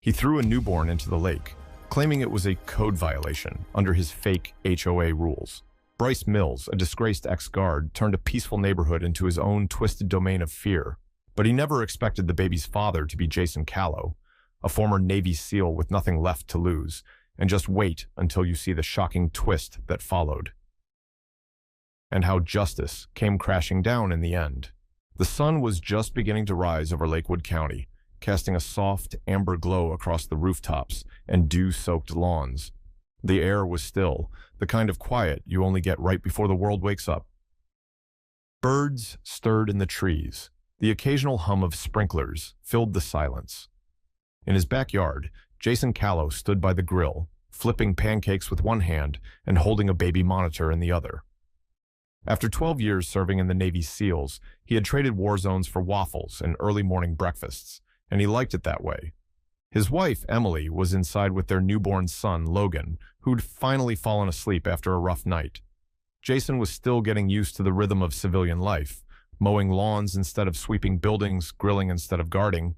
He threw a newborn into the lake, claiming it was a code violation under his fake HOA rules. Bryce Mills, a disgraced ex-guard, turned a peaceful neighborhood into his own twisted domain of fear. But he never expected the baby's father to be Jason Callow, a former Navy SEAL with nothing left to lose, and just wait until you see the shocking twist that followed. And how justice came crashing down in the end. The sun was just beginning to rise over Lakewood County, casting a soft, amber glow across the rooftops and dew-soaked lawns. The air was still, the kind of quiet you only get right before the world wakes up. Birds stirred in the trees. The occasional hum of sprinklers filled the silence. In his backyard, Jason Callow stood by the grill, flipping pancakes with one hand and holding a baby monitor in the other. After 12 years serving in the Navy SEALs, he had traded war zones for waffles and early morning breakfasts, and he liked it that way. His wife, Emily, was inside with their newborn son, Logan, who'd finally fallen asleep after a rough night. Jason was still getting used to the rhythm of civilian life, mowing lawns instead of sweeping buildings, grilling instead of guarding.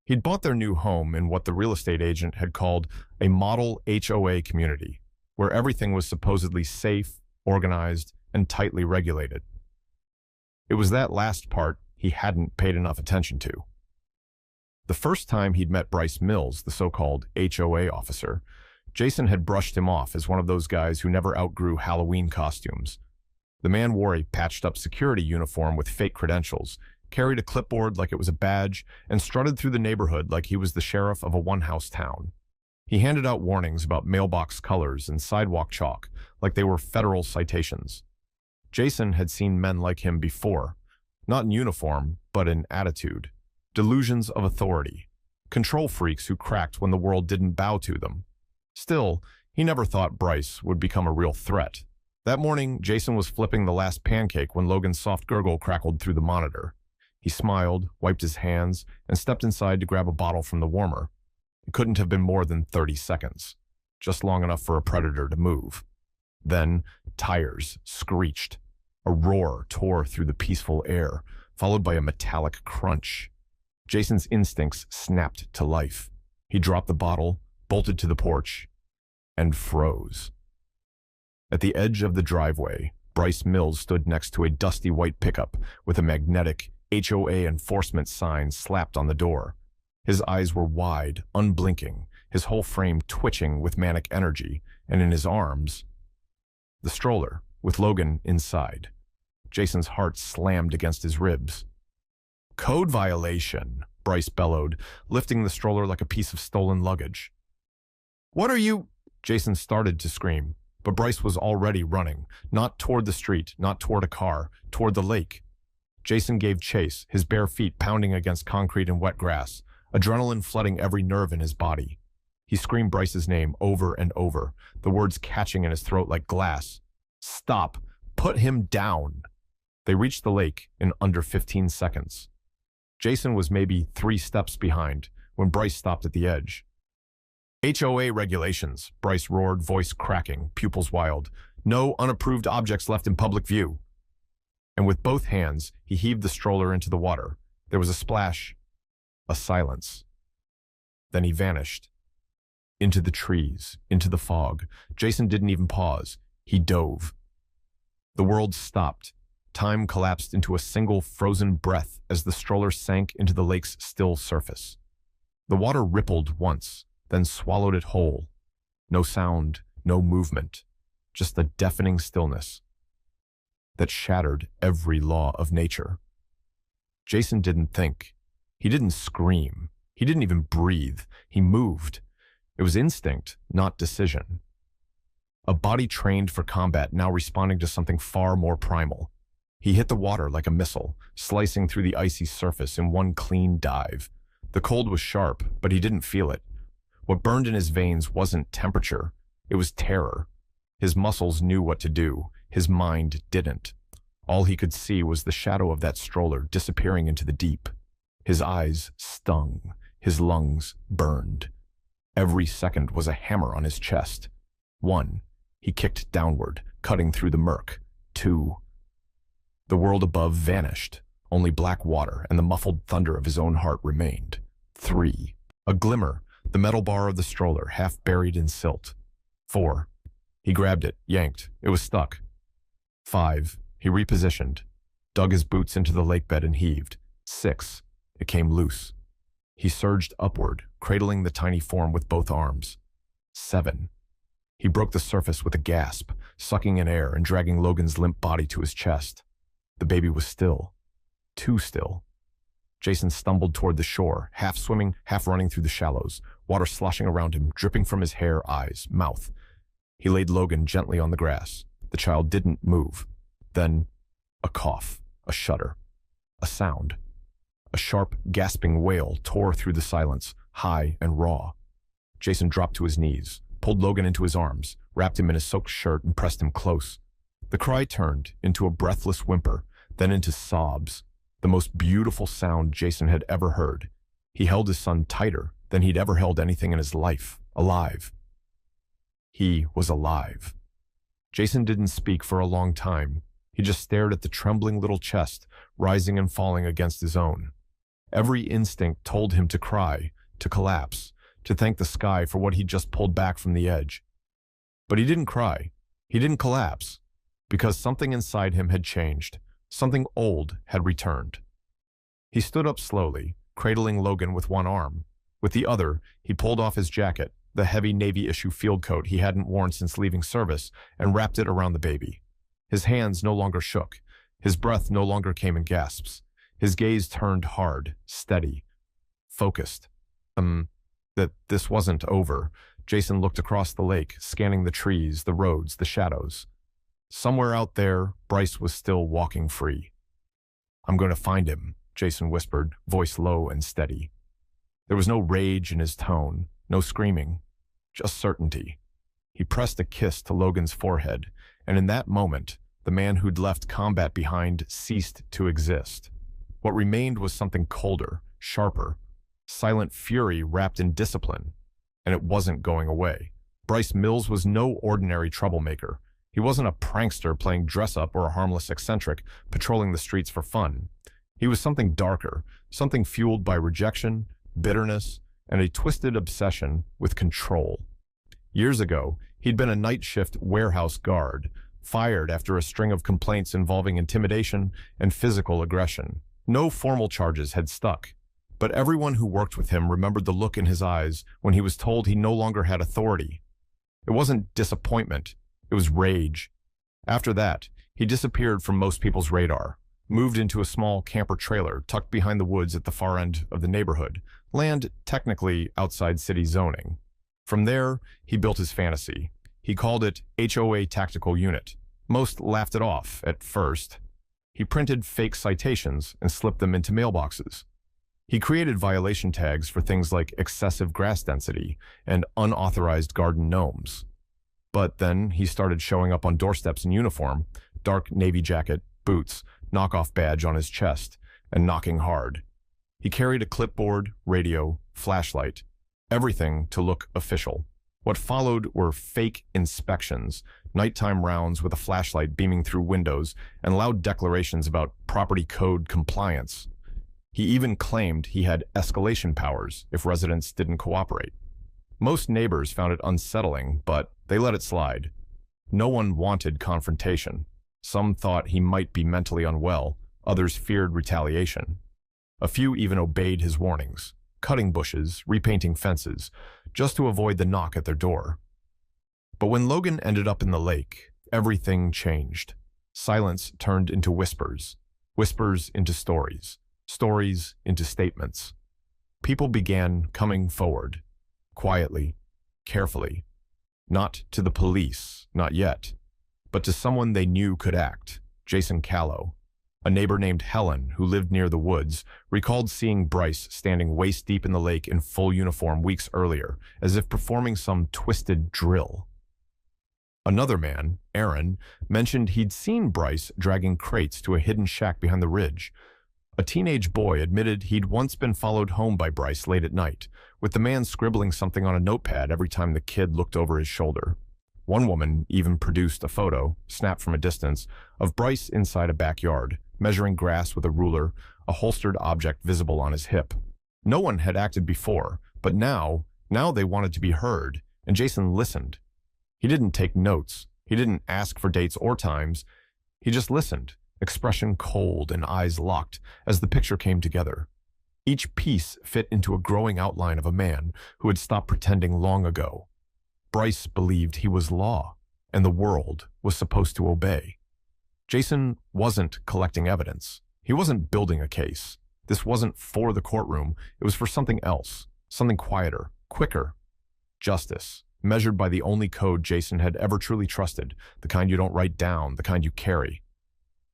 He'd bought their new home in what the real estate agent had called a model HOA community, where everything was supposedly safe, organized, and tightly regulated. It was that last part he hadn't paid enough attention to. The first time he'd met Bryce Mills, the so-called HOA officer, Jason had brushed him off as one of those guys who never outgrew Halloween costumes. The man wore a patched-up security uniform with fake credentials, carried a clipboard like it was a badge, and strutted through the neighborhood like he was the sheriff of a one-house town. He handed out warnings about mailbox colors and sidewalk chalk like they were federal citations. Jason had seen men like him before, not in uniform, but in attitude. Delusions of authority. Control freaks who cracked when the world didn't bow to them. Still, he never thought Bryce would become a real threat. That morning, Jason was flipping the last pancake when Logan's soft gurgle crackled through the monitor. He smiled, wiped his hands, and stepped inside to grab a bottle from the warmer. It couldn't have been more than 30 seconds, just long enough for a predator to move. Then, tires screeched. A roar tore through the peaceful air, followed by a metallic crunch. Jason's instincts snapped to life. He dropped the bottle, bolted to the porch, and froze. At the edge of the driveway, Bryce Mills stood next to a dusty white pickup with a magnetic HOA enforcement sign slapped on the door. His eyes were wide, unblinking, his whole frame twitching with manic energy, and in his arms, the stroller, with Logan inside. Jason's heart slammed against his ribs. "Code violation," Bryce bellowed, lifting the stroller like a piece of stolen luggage. "What are you—" Jason started to scream, but Bryce was already running, not toward the street, not toward a car, toward the lake. Jason gave chase, his bare feet pounding against concrete and wet grass, adrenaline flooding every nerve in his body. He screamed Bryce's name over and over, the words catching in his throat like glass. "Stop! Put him down!" They reached the lake in under 15 seconds. Jason was maybe 3 steps behind when Bryce stopped at the edge. "HOA regulations," Bryce roared, voice cracking, pupils wild. "No unapproved objects left in public view." And with both hands, he heaved the stroller into the water. There was a splash, a silence. Then he vanished. Into the trees, into the fog. Jason didn't even pause. He dove. The world stopped. Time collapsed into a single frozen breath as the stroller sank into the lake's still surface. The water rippled once, then swallowed it whole. No sound, no movement, just a deafening stillness that shattered every law of nature. Jason didn't think. He didn't scream. He didn't even breathe. He moved. It was instinct, not decision. A body trained for combat now responding to something far more primal. He hit the water like a missile, slicing through the icy surface in one clean dive. The cold was sharp, but he didn't feel it. What burned in his veins wasn't temperature. It was terror. His muscles knew what to do. His mind didn't. All he could see was the shadow of that stroller disappearing into the deep. His eyes stung. His lungs burned. Every second was a hammer on his chest. 1. He kicked downward, cutting through the murk. 2. The world above vanished. Only black water and the muffled thunder of his own heart remained. 3. A glimmer, The metal bar of the stroller, half buried in silt. 4. He grabbed it, yanked. It was stuck. 5. He repositioned, dug his boots into the lake bed and heaved. 6. It came loose. He surged upward, cradling the tiny form with both arms. 7. He broke the surface with a gasp, sucking in air and dragging Logan's limp body to his chest. The baby was still. Too still. Jason stumbled toward the shore, half swimming, half running through the shallows, water sloshing around him, dripping from his hair, eyes, mouth. He laid Logan gently on the grass. The child didn't move. Then, a cough, a shudder, a sound. A sharp, gasping wail tore through the silence, high and raw. Jason dropped to his knees, pulled Logan into his arms, wrapped him in his soaked shirt and pressed him close. The cry turned into a breathless whimper, then into sobs, the most beautiful sound Jason had ever heard. He held his son tighter than he'd ever held anything in his life, alive. He was alive. Jason didn't speak for a long time. He just stared at the trembling little chest, rising and falling against his own. Every instinct told him to cry, to collapse, to thank the sky for what he'd just pulled back from the edge. But he didn't cry. He didn't collapse, because something inside him had changed. Something old had returned. He stood up slowly, cradling Logan with one arm. With the other, he pulled off his jacket, the heavy Navy-issue field coat he hadn't worn since leaving service, and wrapped it around the baby. His hands no longer shook. His breath no longer came in gasps. His gaze turned hard, steady, focused. That this wasn't over. Jason looked across the lake, scanning the trees, the roads, the shadows. Somewhere out there, Bryce was still walking free. "I'm going to find him," Jason whispered, voice low and steady. There was no rage in his tone, no screaming, just certainty. He pressed a kiss to Logan's forehead, and in that moment, the man who'd left combat behind ceased to exist. What remained was something colder, sharper, silent fury wrapped in discipline, and it wasn't going away. Bryce Mills was no ordinary troublemaker. He wasn't a prankster playing dress-up or a harmless eccentric patrolling the streets for fun. He was something darker, something fueled by rejection, bitterness, and a twisted obsession with control. Years ago, he'd been a night shift warehouse guard, fired after a string of complaints involving intimidation and physical aggression. No formal charges had stuck, but everyone who worked with him remembered the look in his eyes when he was told he no longer had authority. It wasn't disappointment, it was rage. After that, he disappeared from most people's radar, moved into a small camper trailer tucked behind the woods at the far end of the neighborhood, land technically outside city zoning. From there, he built his fantasy. He called it HOA Tactical Unit. Most laughed it off at first. He printed fake citations and slipped them into mailboxes. He created violation tags for things like excessive grass density and unauthorized garden gnomes. But then he started showing up on doorsteps in uniform, dark navy jacket, boots, knockoff badge on his chest, and knocking hard. He carried a clipboard, radio, flashlight, everything to look official. What followed were fake inspections, nighttime rounds with a flashlight beaming through windows, and loud declarations about property code compliance. He even claimed he had escalation powers if residents didn't cooperate. Most neighbors found it unsettling, but they let it slide. No one wanted confrontation. Some thought he might be mentally unwell, others feared retaliation. A few even obeyed his warnings, cutting bushes, repainting fences, just to avoid the knock at their door. But when Logan ended up in the lake, everything changed. Silence turned into whispers, whispers into stories, stories into statements. People began coming forward, quietly, carefully, not to the police, not yet, but to someone they knew could act, Jason Callow. A neighbor named Helen, who lived near the woods, recalled seeing Bryce standing waist-deep in the lake in full uniform weeks earlier, as if performing some twisted drill. Another man, Aaron, mentioned he'd seen Bryce dragging crates to a hidden shack behind the ridge. A teenage boy admitted he'd once been followed home by Bryce late at night, with the man scribbling something on a notepad every time the kid looked over his shoulder. One woman even produced a photo, snapped from a distance, of Bryce inside a backyard, measuring grass with a ruler, a holstered object visible on his hip. No one had acted before, but now Now they wanted to be heard, and Jason listened. He didn't take notes. He didn't ask for dates or times. He just listened, expression cold and eyes locked as the picture came together. Each piece fit into a growing outline of a man who had stopped pretending long ago. Bryce believed he was law, and the world was supposed to obey. Jason wasn't collecting evidence. He wasn't building a case. This wasn't for the courtroom. It was for something else, something quieter, quicker. Justice, measured by the only code Jason had ever truly trusted, the kind you don't write down, the kind you carry.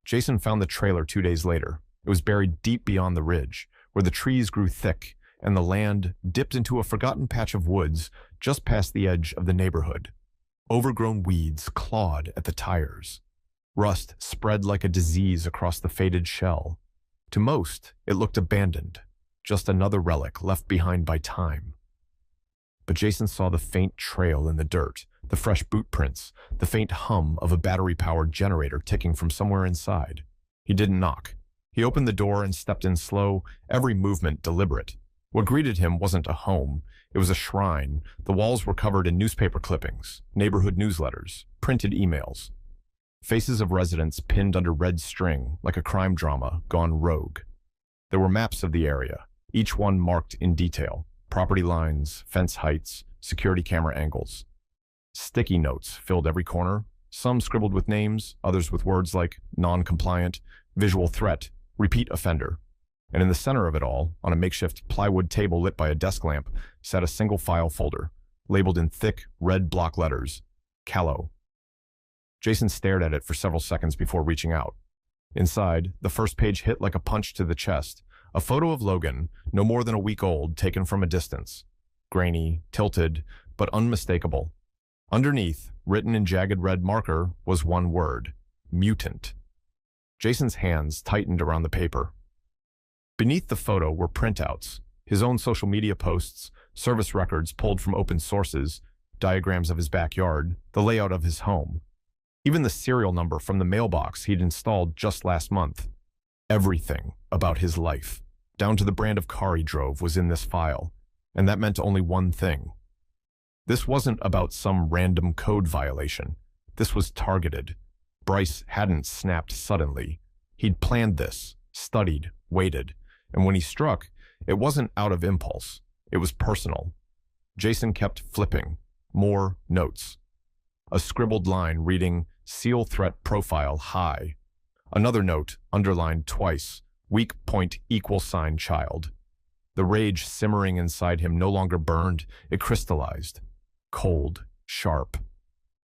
Jason found the trailer 2 days later. It was buried deep beyond the ridge, where the trees grew thick and the land dipped into a forgotten patch of woods just past the edge of the neighborhood. Overgrown weeds clawed at the tires. Rust spread like a disease across the faded shell. To most, it looked abandoned, just another relic left behind by time. But Jason saw the faint trail in the dirt, the fresh boot prints, the faint hum of a battery-powered generator ticking from somewhere inside. He didn't knock. He opened the door and stepped in slow, every movement deliberate. What greeted him wasn't a home. It was a shrine. The walls were covered in newspaper clippings, neighborhood newsletters, printed emails. Faces of residents pinned under red string, like a crime drama gone rogue. There were maps of the area, each one marked in detail. Property lines, fence heights, security camera angles. Sticky notes filled every corner, some scribbled with names, others with words like non-compliant, visual threat, repeat offender. And in the center of it all, on a makeshift plywood table lit by a desk lamp, sat a single file folder, labeled in thick, red block letters, Callow. Jason stared at it for several seconds before reaching out. Inside, the first page hit like a punch to the chest. A photo of Logan, no more than a week old, taken from a distance. Grainy, tilted, but unmistakable. Underneath, written in jagged red marker, was one word: mutant. Jason's hands tightened around the paper. Beneath the photo were printouts, his own social media posts, service records pulled from open sources, diagrams of his backyard, the layout of his home. Even the serial number from the mailbox he'd installed just last month. Everything about his life, down to the brand of car he drove, was in this file, and that meant only one thing. This wasn't about some random code violation. This was targeted. Bryce hadn't snapped suddenly. He'd planned this, studied, waited, and when he struck, it wasn't out of impulse. It was personal. Jason kept flipping. More notes. A scribbled line reading, "Seal threat profile high." Another note, underlined twice, "Weak point equal sign child." The rage simmering inside him no longer burned, it crystallized. Cold, sharp.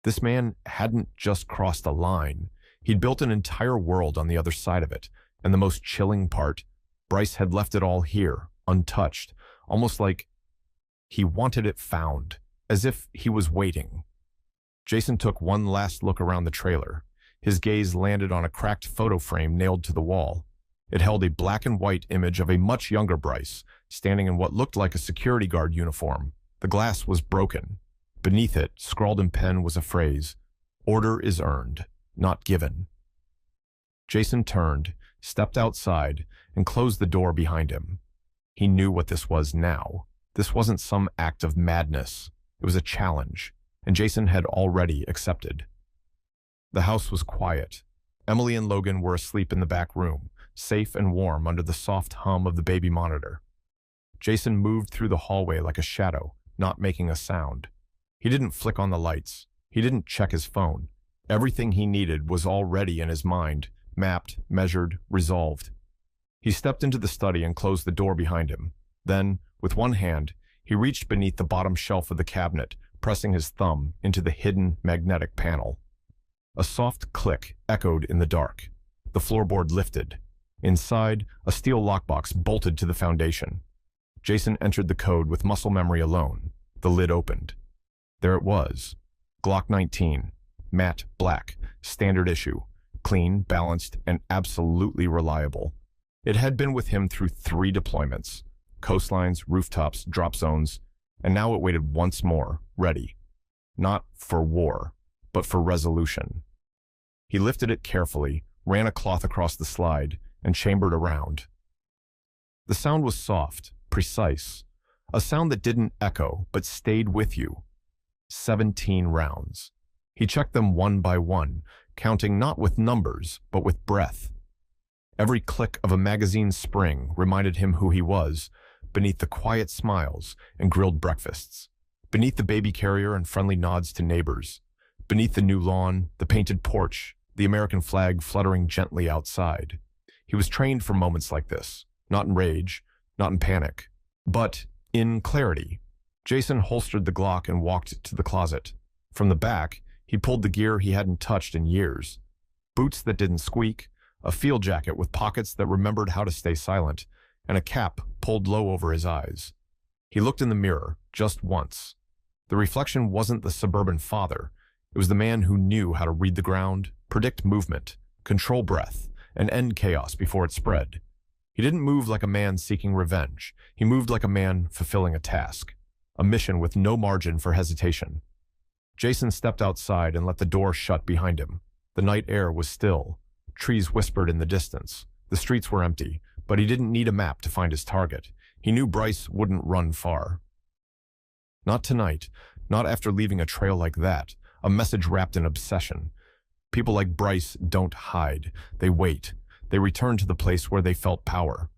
This man hadn't just crossed a line. He'd built an entire world on the other side of it, and the most chilling part, Bryce had left it all here, untouched, almost like he wanted it found, as if he was waiting. Jason took one last look around the trailer. His gaze landed on a cracked photo frame nailed to the wall. It held a black and white image of a much younger Bryce, standing in what looked like a security guard uniform. The glass was broken. Beneath it, scrawled in pen, was a phrase: "Order is earned, not given." Jason turned, stepped outside, and closed the door behind him. He knew what this was now. This wasn't some act of madness. It was a challenge, and Jason had already accepted. The house was quiet. Emily and Logan were asleep in the back room, safe and warm under the soft hum of the baby monitor. Jason moved through the hallway like a shadow, not making a sound. He didn't flick on the lights. He didn't check his phone. Everything he needed was already in his mind, mapped, measured, resolved. He stepped into the study and closed the door behind him. Then, with one hand, he reached beneath the bottom shelf of the cabinet, pressing his thumb into the hidden magnetic panel. A soft click echoed in the dark. The floorboard lifted. Inside, a steel lockbox bolted to the foundation. Jason entered the code with muscle memory alone. The lid opened. There it was. Glock 19. Matte black. Standard issue. Clean, balanced, and absolutely reliable. It had been with him through 3 deployments. Coastlines, rooftops, drop zones. And now it waited once more, ready. Not for war, but for resolution. He lifted it carefully, ran a cloth across the slide, and chambered around. The sound was soft, precise, A sound that didn't echo, but stayed with you. 17 rounds. He checked them one by one, counting not with numbers, but with breath. Every click of a magazine spring reminded him who he was, beneath the quiet smiles and grilled breakfasts, beneath the baby carrier and friendly nods to neighbors, beneath the new lawn, the painted porch, the American flag fluttering gently outside. He was trained for moments like this, not in rage, not in panic, but in clarity. Jason holstered the Glock and walked to the closet. From the back, he pulled the gear he hadn't touched in years. Boots that didn't squeak, a field jacket with pockets that remembered how to stay silent, and a cap pulled low over his eyes. He looked in the mirror, just once. The reflection wasn't the suburban father. It was the man who knew how to read the ground, predict movement, control breath, and end chaos before it spread. He didn't move like a man seeking revenge. He moved like a man fulfilling a task, a mission with no margin for hesitation. Jason stepped outside and let the door shut behind him. The night air was still. Trees whispered in the distance. The streets were empty, but he didn't need a map to find his target. He knew Bryce wouldn't run far. Not tonight, not after leaving a trail like that, a message wrapped in obsession. People like Bryce don't hide. They wait. They return to the place where they felt power.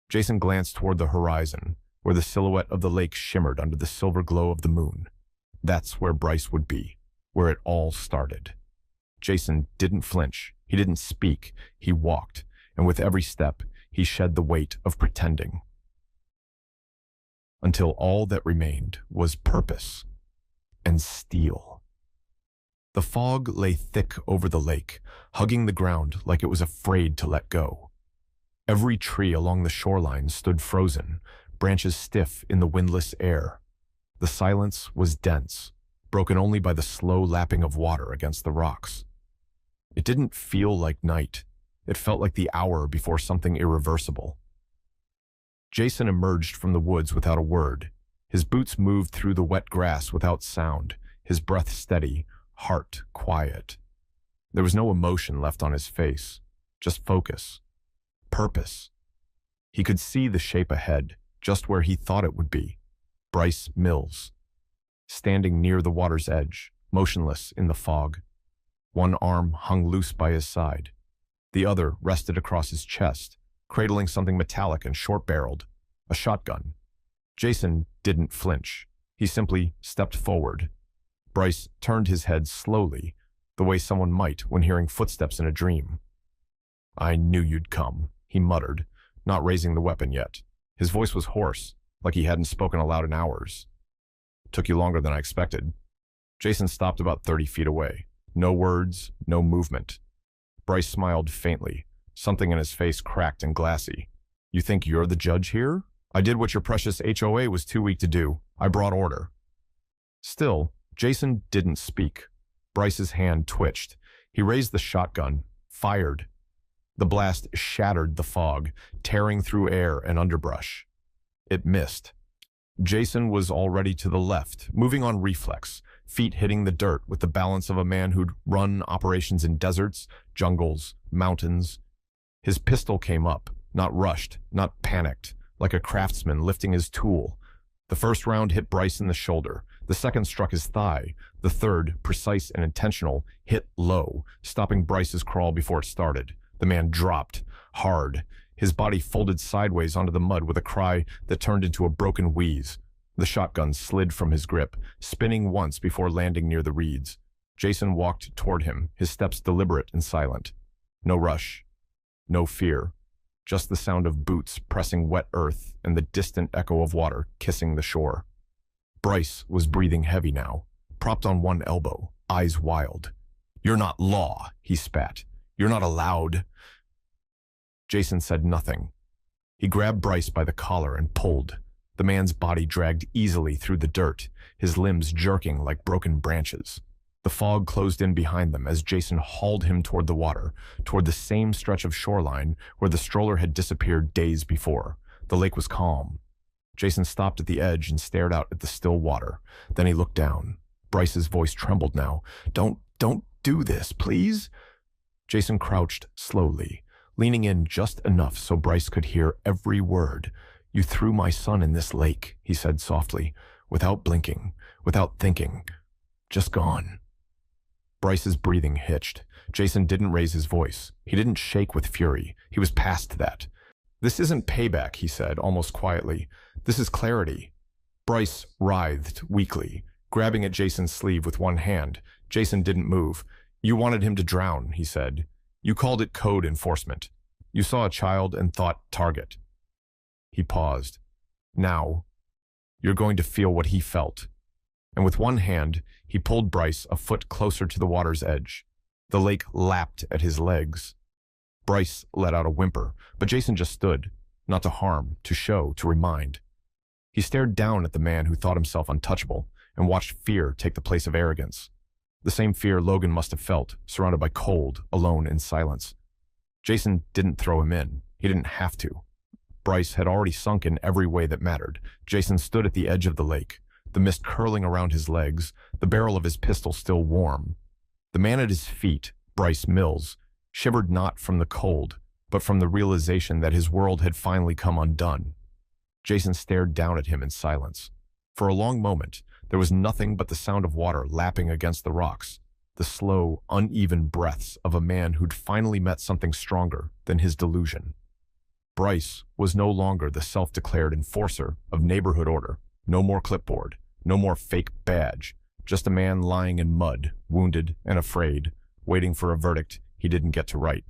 Jason glanced toward the horizon, where the silhouette of the lake shimmered under the silver glow of the moon. That's where Bryce would be, where it all started. Jason didn't flinch. He didn't speak. He walked, and with every step, he shed the weight of pretending. Until all that remained was purpose and steel. The fog lay thick over the lake, hugging the ground like it was afraid to let go. Every tree along the shoreline stood frozen, branches stiff in the windless air. The silence was dense, broken only by the slow lapping of water against the rocks. It didn't feel like night. It felt like the hour before something irreversible. Jason emerged from the woods without a word. His boots moved through the wet grass without sound, his breath steady, heart quiet. There was no emotion left on his face, just focus, purpose. He could see the shape ahead, just where he thought it would be. Bryce Mills, standing near the water's edge, motionless in the fog. One arm hung loose by his side. The other rested across his chest, cradling something metallic and short-barreled, a shotgun. Jason didn't flinch. He simply stepped forward. Bryce turned his head slowly, the way someone might when hearing footsteps in a dream. "I knew you'd come," he muttered, not raising the weapon yet. His voice was hoarse, like he hadn't spoken aloud in hours. "Took you longer than I expected." Jason stopped about 30 feet away. No words, no movement. Bryce smiled faintly. Something in his face cracked and glassy. "You think you're the judge here? I did what your precious HOA was too weak to do. I brought order." Still, Jason didn't speak. Bryce's hand twitched. He raised the shotgun, fired. The blast shattered the fog, tearing through air and underbrush. It missed. Jason was already to the left, moving on reflex, feet hitting the dirt with the balance of a man who'd run operations in deserts, jungles, mountains. His pistol came up, not rushed, not panicked, like a craftsman lifting his tool. The first round hit Bryce in the shoulder. The second struck his thigh. The third, precise and intentional, hit low, stopping Bryce's crawl before it started. The man dropped, hard. His body folded sideways onto the mud with a cry that turned into a broken wheeze. The shotgun slid from his grip, spinning once before landing near the reeds. Jason walked toward him, his steps deliberate and silent. No rush, no fear, just the sound of boots pressing wet earth and the distant echo of water kissing the shore. Bryce was breathing heavy now, propped on one elbow, eyes wild. "You're not law," he spat. "You're not allowed." Jason said nothing. He grabbed Bryce by the collar and pulled. The man's body dragged easily through the dirt, his limbs jerking like broken branches. The fog closed in behind them as Jason hauled him toward the water, toward the same stretch of shoreline where the stroller had disappeared days before. The lake was calm. Jason stopped at the edge and stared out at the still water. Then he looked down. Bryce's voice trembled now. Don't do this, please." Jason crouched slowly, leaning in just enough so Bryce could hear every word. "You threw my son in this lake," he said softly, without blinking, without thinking. "Just gone." Bryce's breathing hitched. Jason didn't raise his voice. He didn't shake with fury. He was past that. "This isn't payback," he said, almost quietly. "This is clarity." Bryce writhed weakly, grabbing at Jason's sleeve with one hand. Jason didn't move. "You wanted him to drown," he said. "You called it code enforcement. You saw a child and thought target." He paused. "Now, you're going to feel what he felt." And with one hand, he pulled Bryce a foot closer to the water's edge. The lake lapped at his legs. Bryce let out a whimper, but Jason just stood, not to harm, to show, to remind. He stared down at the man who thought himself untouchable and watched fear take the place of arrogance. The same fear Logan must have felt, surrounded by cold, alone in silence. Jason didn't throw him in. He didn't have to. Bryce had already sunk in every way that mattered. Jason stood at the edge of the lake, the mist curling around his legs, the barrel of his pistol still warm. The man at his feet, Bryce Mills, shivered not from the cold, but from the realization that his world had finally come undone. Jason stared down at him in silence. For a long moment, there was nothing but the sound of water lapping against the rocks, the slow, uneven breaths of a man who'd finally met something stronger than his delusion. Bryce was no longer the self-declared enforcer of neighborhood order. No more clipboard, no more fake badge, just a man lying in mud, wounded and afraid, waiting for a verdict he didn't get to write.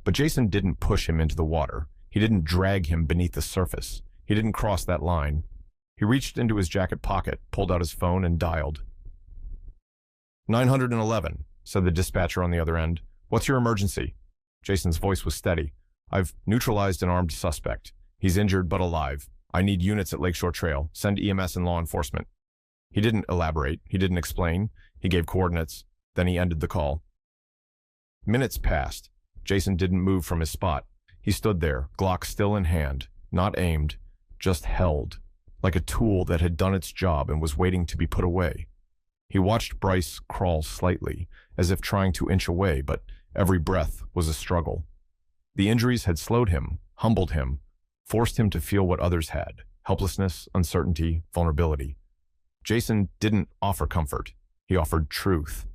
But Jason didn't push him into the water. He didn't drag him beneath the surface. He didn't cross that line. He reached into his jacket pocket, pulled out his phone, and dialed. 911, said the dispatcher on the other end. "What's your emergency?" Jason's voice was steady. "I've neutralized an armed suspect. He's injured but alive. I need units at Lakeshore Trail. Send EMS and law enforcement." He didn't elaborate. He didn't explain. He gave coordinates. Then he ended the call. Minutes passed. Jason didn't move from his spot. He stood there, Glock still in hand, not aimed, just held, like a tool that had done its job and was waiting to be put away. He watched Bryce crawl slightly, as if trying to inch away, but every breath was a struggle. The injuries had slowed him, humbled him, forced him to feel what others had: helplessness, uncertainty, vulnerability. Jason didn't offer comfort. He offered truth.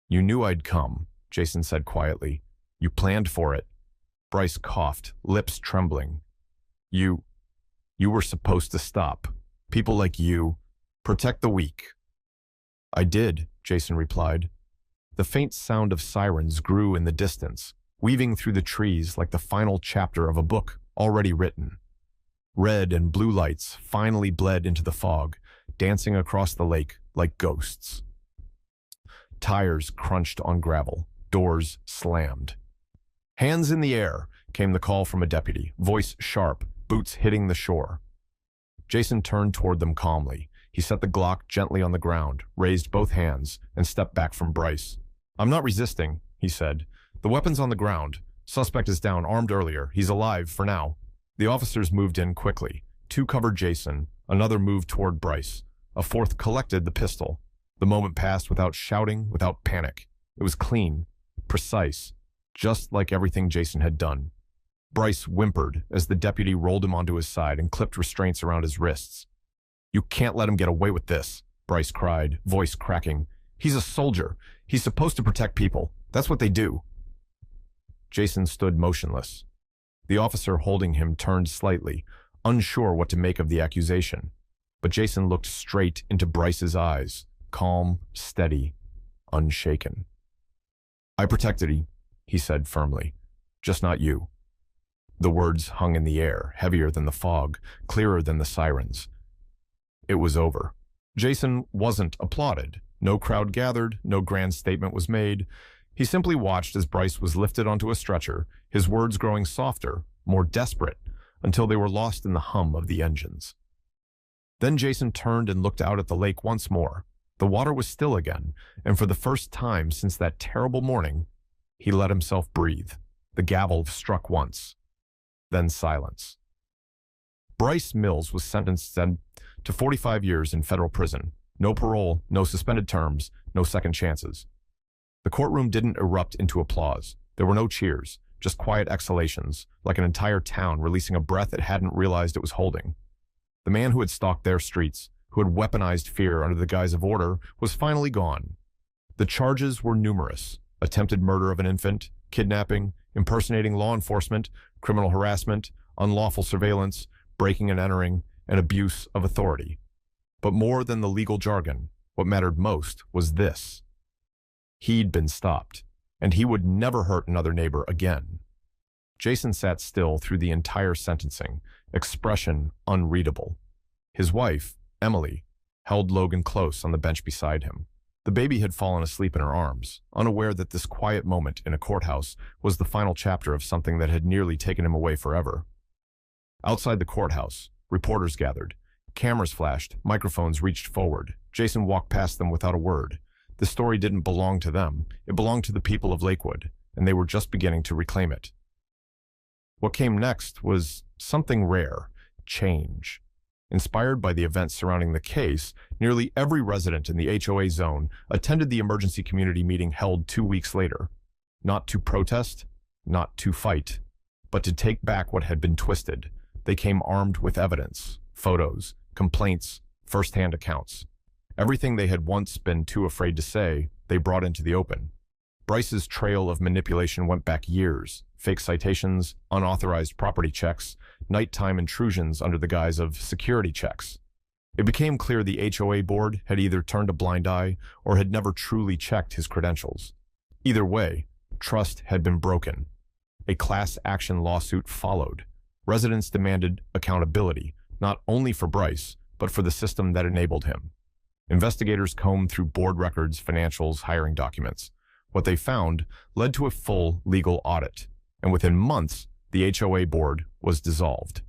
"You knew I'd come," Jason said quietly. "You planned for it." Bryce coughed, lips trembling. You were supposed to stop. People like you. Protect the weak." "I did," Jason replied. The faint sound of sirens grew in the distance, weaving through the trees like the final chapter of a book already written. Red and blue lights finally bled into the fog, dancing across the lake like ghosts. Tires crunched on gravel. Doors slammed. "Hands in the air," came the call from a deputy, voice sharp, boots hitting the shore. Jason turned toward them calmly. He set the Glock gently on the ground, raised both hands, and stepped back from Bryce. "I'm not resisting," he said. "The weapon's on the ground. Suspect is down, armed earlier. He's alive for now." The officers moved in quickly. Two covered Jason. Another moved toward Bryce. A fourth collected the pistol. The moment passed without shouting, without panic. It was clean, precise, just like everything Jason had done. Bryce whimpered as the deputy rolled him onto his side and clipped restraints around his wrists. "You can't let him get away with this," Bryce cried, voice cracking. "He's a soldier. He's supposed to protect people. That's what they do." Jason stood motionless. The officer holding him turned slightly, unsure what to make of the accusation. But Jason looked straight into Bryce's eyes, calm, steady, unshaken. "I protected you," he said firmly. "Just not you." The words hung in the air, heavier than the fog, clearer than the sirens. It was over. Jason wasn't applauded. No crowd gathered, no grand statement was made. He simply watched as Bryce was lifted onto a stretcher, his words growing softer, more desperate, until they were lost in the hum of the engines. Then Jason turned and looked out at the lake once more. The water was still again, and for the first time since that terrible morning, he let himself breathe. The gavel struck once, then silence. Bryce Mills was sentenced to 45 years in federal prison. No parole, no suspended terms, no second chances. The courtroom didn't erupt into applause. There were no cheers, just quiet exhalations, like an entire town releasing a breath it hadn't realized it was holding. The man who had stalked their streets, who had weaponized fear under the guise of order, was finally gone. The charges were numerous: attempted murder of an infant, kidnapping, impersonating law enforcement, criminal harassment, unlawful surveillance, breaking and entering, and abuse of authority. But more than the legal jargon, what mattered most was this: he'd been stopped, and he would never hurt another neighbor again. Jason sat still through the entire sentencing, expression unreadable. His wife, Emily, held Logan close on the bench beside him. The baby had fallen asleep in her arms, unaware that this quiet moment in a courthouse was the final chapter of something that had nearly taken him away forever. Outside the courthouse, reporters gathered. Cameras flashed, microphones reached forward. Jason walked past them without a word. The story didn't belong to them. It belonged to the people of Lakewood, and they were just beginning to reclaim it. What came next was something rare: change. Inspired by the events surrounding the case, nearly every resident in the HOA zone attended the emergency community meeting held 2 weeks later. Not to protest, not to fight, but to take back what had been twisted. They came armed with evidence, photos, complaints, first-hand accounts. Everything they had once been too afraid to say, they brought into the open. Bryce's trail of manipulation went back years: fake citations, unauthorized property checks, nighttime intrusions under the guise of security checks. It became clear the HOA board had either turned a blind eye or had never truly checked his credentials. Either way, trust had been broken. A class action lawsuit followed. Residents demanded accountability, not only for Bryce, but for the system that enabled him. Investigators combed through board records, financials, hiring documents. What they found led to a full legal audit, and within months, the HOA board was dissolved.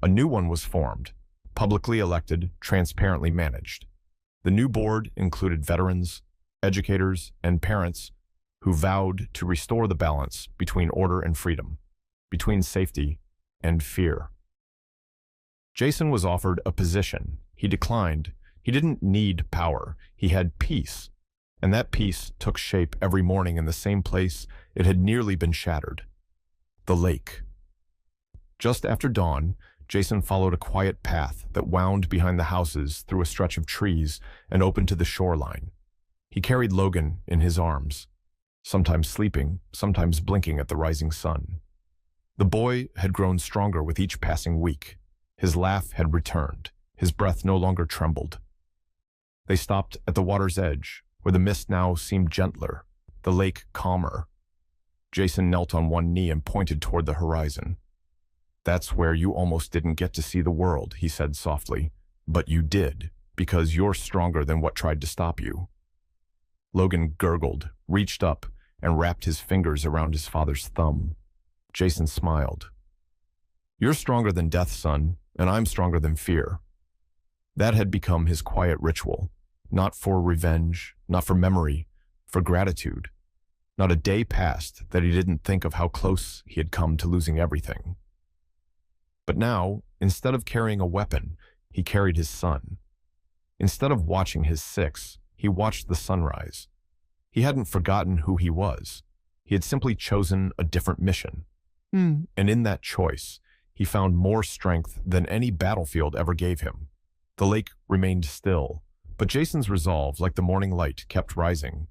A new one was formed, publicly elected, transparently managed. The new board included veterans, educators, and parents who vowed to restore the balance between order and freedom, between safety and fear. Jason was offered a position. He declined. He didn't need power. He had peace. And that peace took shape every morning in the same place it had nearly been shattered: the lake. Just after dawn, Jason followed a quiet path that wound behind the houses through a stretch of trees and opened to the shoreline. He carried Logan in his arms, sometimes sleeping, sometimes blinking at the rising sun. The boy had grown stronger with each passing week. His laugh had returned. His breath no longer trembled. They stopped at the water's edge, where the mist now seemed gentler, the lake calmer. Jason knelt on one knee and pointed toward the horizon. "That's where you almost didn't get to see the world," he said softly. "But you did, because you're stronger than what tried to stop you." Logan gurgled, reached up, and wrapped his fingers around his father's thumb. Jason smiled. "You're stronger than death, son, and I'm stronger than fear." That had become his quiet ritual. Not for revenge, not for memory, for gratitude. Not a day passed that he didn't think of how close he had come to losing everything. But now, instead of carrying a weapon, he carried his son. Instead of watching his six, he watched the sunrise. He hadn't forgotten who he was. He had simply chosen a different mission. And in that choice, he found more strength than any battlefield ever gave him. The lake remained still, but Jason's resolve, like the morning light, kept rising.